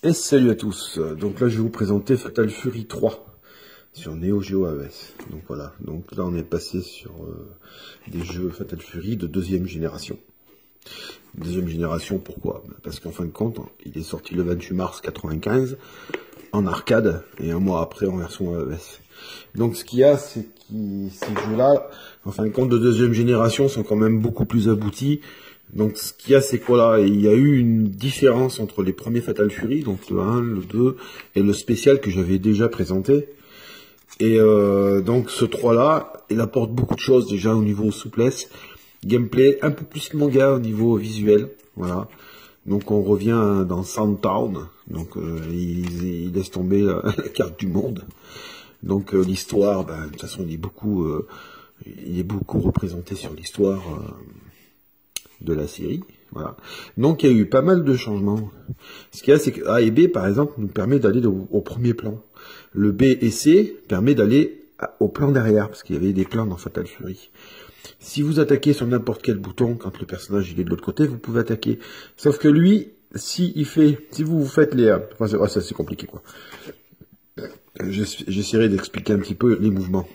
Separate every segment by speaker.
Speaker 1: Et salut à tous, donc là je vais vous présenter Fatal Fury 3 sur Neo Geo AES. Donc voilà, donc là on est passé sur des jeux Fatal Fury de deuxième génération. Deuxième génération, pourquoi? Parce qu'en fin de compte, il est sorti le 28 mars 95 en arcade et un mois après en version AES. Donc ce qu'il y a, c'est que ces jeux-là, en fin de compte, de deuxième génération sont quand même beaucoup plus aboutis. Donc ce qu'il y a, c'est quoi là? Il y a eu une différence entre les premiers Fatal Fury, donc le 1, le 2 et le spécial que j'avais déjà présenté. Et donc ce 3 là, il apporte beaucoup de choses déjà au niveau souplesse, gameplay, un peu plus manga au niveau visuel, voilà. Donc on revient dans Sandtown, donc il laisse tomber la carte du monde. Donc l'histoire, de toute façon il est beaucoup représenté sur l'histoire de la série, voilà. Donc il y a eu pas mal de changements. Ce qu'il y a, c'est que A et B, par exemple, nous permet d'aller au premier plan. Le B et C permet d'aller au plan derrière, parce qu'il y avait des plans dans Fatal Fury. Si vous attaquez sur n'importe quel bouton, quand le personnage il est de l'autre côté, vous pouvez attaquer. Sauf que lui, si vous faites les... Enfin, ça c'est compliqué, quoi. J'essaierai d'expliquer un petit peu les mouvements.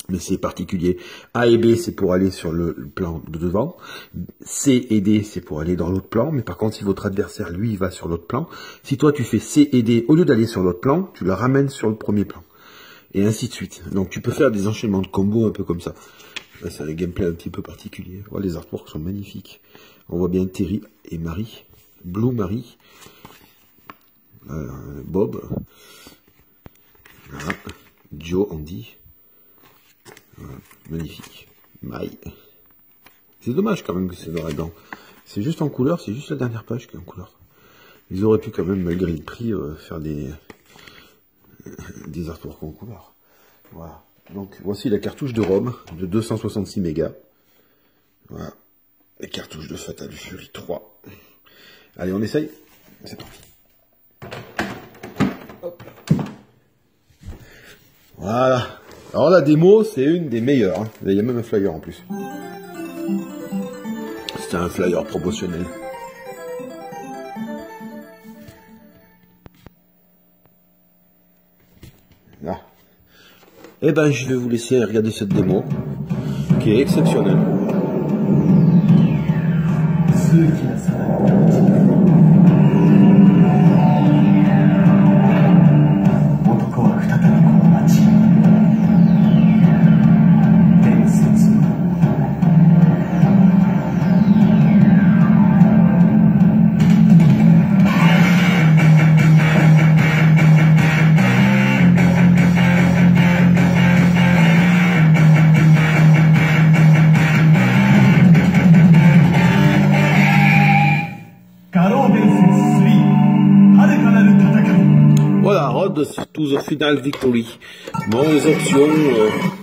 Speaker 1: Mais c'est particulier. A et B, c'est pour aller sur le plan de devant. C et D, c'est pour aller dans l'autre plan. Mais par contre, si votre adversaire, lui, va sur l'autre plan, si toi, tu fais C et D, au lieu d'aller sur l'autre plan, tu le ramènes sur le premier plan. Et ainsi de suite. Donc, tu peux faire des enchaînements de combos un peu comme ça. Là, c'est un gameplay un petit peu particulier. Oh, les artworks sont magnifiques. On voit bien Terry et Marie. Blue Marie. Bob. Voilà. Joe, Andy. Voilà, magnifique. Maille. C'est dommage quand même que c'est noir et blanc. C'est juste en couleur, c'est juste la dernière page qui est en couleur. Ils auraient pu quand même, malgré le prix, faire des artworks en couleur. Voilà. Donc voici la cartouche de ROM de 266 mégas. Voilà. Les cartouches de Fatal Fury 3. Allez, on essaye. C'est parti. Hop. Voilà. Alors la démo, c'est une des meilleures. Hein. Il y a même un flyer en plus. C'est un flyer promotionnel. Là. Eh ben, je vais vous laisser regarder cette démo, qui est exceptionnelle. Voilà, Road to the Final Victory. Bon, les options,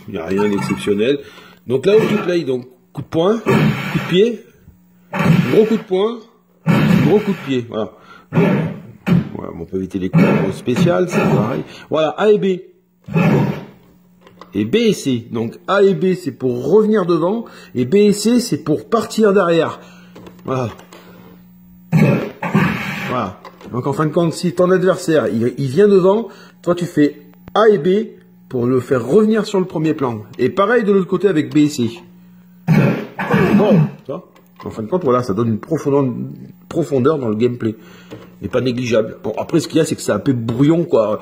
Speaker 1: il n'y a rien d'exceptionnel. Donc là, au tout play, donc coup de poing, coup de pied, gros coup de poing, gros coup de pied. Voilà. Voilà, on peut éviter les coups spéciales, c'est pareil. Voilà, A et B. Et B et C. Donc A et B, c'est pour revenir devant, et B et C, c'est pour partir derrière. Voilà. Voilà. Donc en fin de compte, si ton adversaire il vient devant, toi tu fais A et B pour le faire revenir sur le premier plan. Et pareil de l'autre côté avec B et C. Bon, ça. En fin de compte, voilà, ça donne une profondeur dans le gameplay. Et pas négligeable. Bon, après ce qu'il y a, c'est que c'est un peu brouillon, quoi.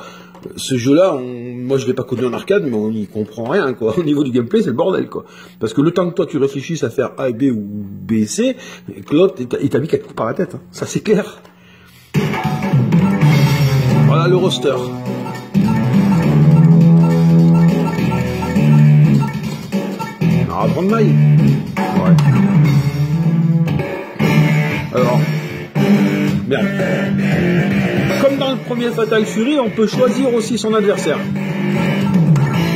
Speaker 1: Ce jeu-là, moi je l'ai pas connu en arcade, mais on n'y comprend rien, quoi. Au niveau du gameplay, c'est le bordel, quoi. Parce que le temps que toi tu réfléchisses à faire A et B ou B et C, que l'autre il t'a mis quelque coup par la tête. Hein. Ça c'est clair. Voilà le roster. On va prendre maille. Ouais. Alors. Merde. Comme dans le premier Fatal Fury, on peut choisir aussi son adversaire.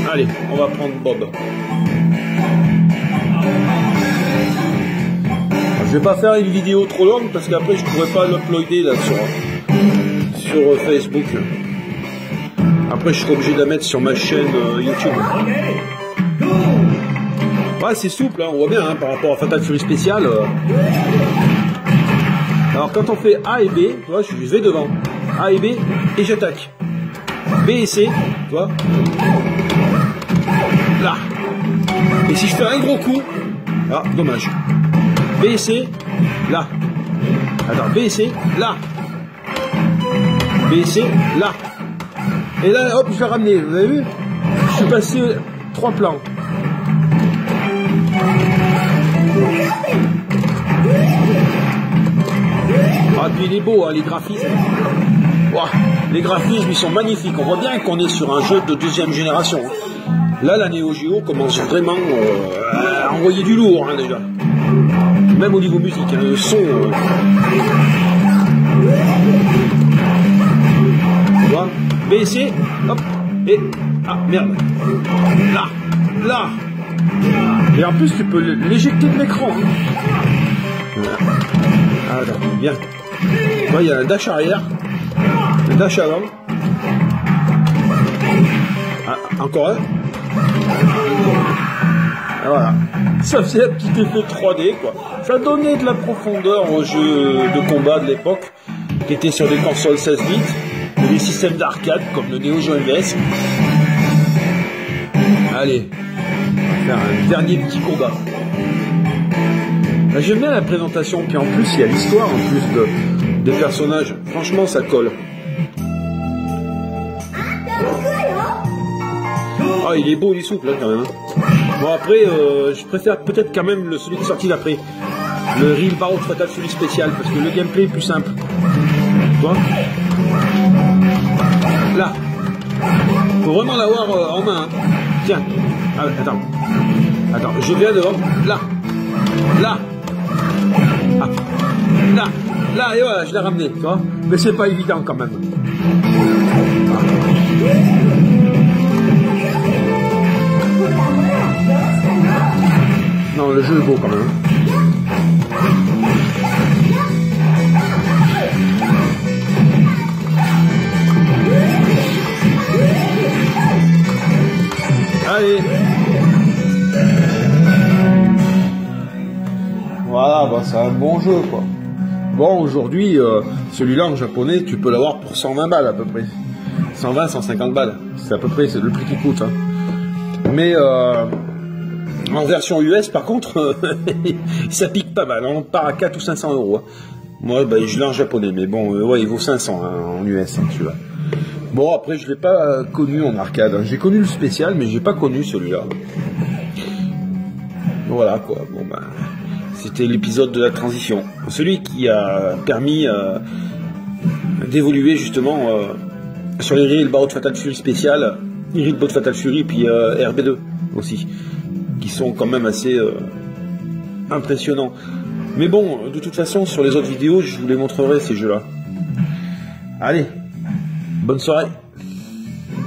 Speaker 1: Allez, on va prendre Bob. Je vais pas faire une vidéo trop longue parce qu'après je pourrais pas l'uploader là sur Facebook. Après je serai obligé de la mettre sur ma chaîne YouTube. Ouais, c'est souple, hein, on voit bien hein, par rapport à Fatal Fury spécial. Alors quand on fait A et B, tu vois, je vais devant. A et B, et j'attaque. B et C, tu vois. Là. Et si je fais un gros coup, ah, dommage. B et C, là. Attends, B et C, là. B et C, là. Et là, hop, je vais ramener, vous avez vu? Je suis passé 3 plans. Ah, puis il est beau, hein, les graphismes. Wow, les graphismes, ils sont magnifiques. On voit bien qu'on est sur un jeu de 2e génération. Là, la Neo Geo commence vraiment à envoyer du lourd, hein, déjà. Même au niveau musique, hein, le son. Tu vois, B, C, hop, et... Ah, merde. Là, là. Et en plus, tu peux l'éjecter de l'écran. Voilà. Ah, attends, bien. Là, il y a un dash arrière, un dash avant. Ah, encore un. Ah, voilà. Ça faisait un petit effet 3D, quoi. Ça donnait de la profondeur aux jeux de combat de l'époque, qui étaient sur des consoles 16 bits, et des systèmes d'arcade comme le Neo Geo NES. Allez, on va faire un dernier petit combat. J'aime bien la présentation, puis en plus il y a l'histoire en plus des personnages. Franchement, ça colle. Ah, il est beau, il est souple là quand même. Bon après, je préfère peut-être quand même celui qui est sorti d'après, le Real Barreau de Fatal Fury spécial, parce que le gameplay est plus simple. Tu vois ? Là, faut vraiment l'avoir en main. Hein. Tiens, ah, attends, je viens devant. Là, là. Ah, là, et voilà, je l'ai ramené, tu vois. Mais c'est pas évident quand même. Ah. Non, le jeu est beau quand même. Allez. Voilà, bah, c'est un bon jeu, quoi. Bon, aujourd'hui, celui-là en japonais, tu peux l'avoir pour 120 balles à peu près. 120, 150 balles. C'est à peu près le prix qui coûte. Hein. Mais en version US, par contre, ça pique pas mal. On part à 4 ou 500 euros. Hein. Moi, bah, je l'ai en japonais, mais bon, ouais, il vaut 500 hein, en US, hein, celui-là. Bon, après, je l'ai pas connu en arcade. Hein. J'ai connu le spécial, mais j'ai pas connu celui-là. Voilà, quoi. Bon, bah... C'était l'épisode de la transition. Celui qui a permis d'évoluer justement sur les Real Barreau de Fatal Fury spécial, Real Barreau de Fatal Fury, puis RB2 aussi, qui sont quand même assez impressionnants. Mais bon, de toute façon, sur les autres vidéos, je vous les montrerai ces jeux-là. Allez, bonne soirée.